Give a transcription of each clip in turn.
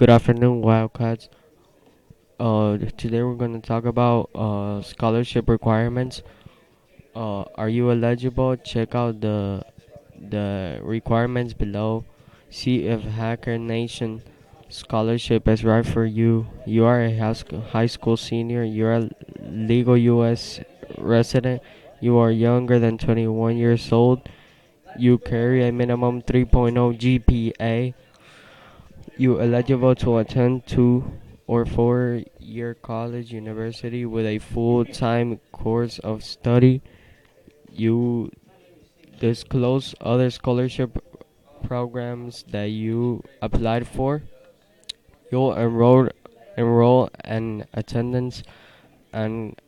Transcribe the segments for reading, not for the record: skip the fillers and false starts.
Good afternoon, Wildcats. Today we're going to talk about scholarship requirements. Are you eligible? Check out the requirements below. See if Hacker Nation scholarship is right for you. You are a high school senior. You're a legal U.S. resident. You are younger than 21 years old. You carry a minimum 3.0 GPA. You eligible to attend 2 or 4 year college university with a full-time course of study. You disclose other scholarship programs that you applied for. You'll enroll an attendance and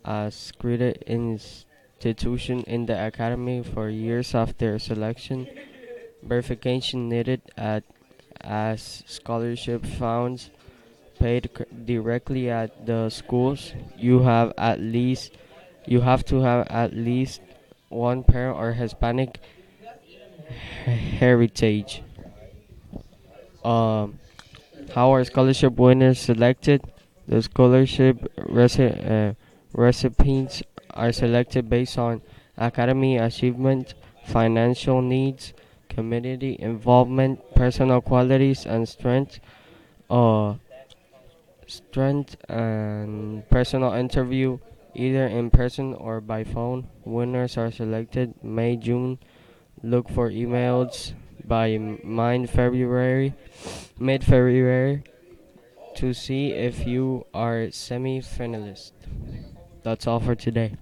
as graded institution in the academy for years after selection. Verification needed at as scholarship funds paid directly at the schools. You have to have at least one parent or Hispanic heritage. Um, how are scholarship winners selected? The recipients are selected based on academic achievement, financial needs, community involvement, personal qualities, and Uh, strength and personal interview, either in person or by phone. Winners are selected May, June. Look for emails by mid February to see if you are semi-finalist. That's all for today.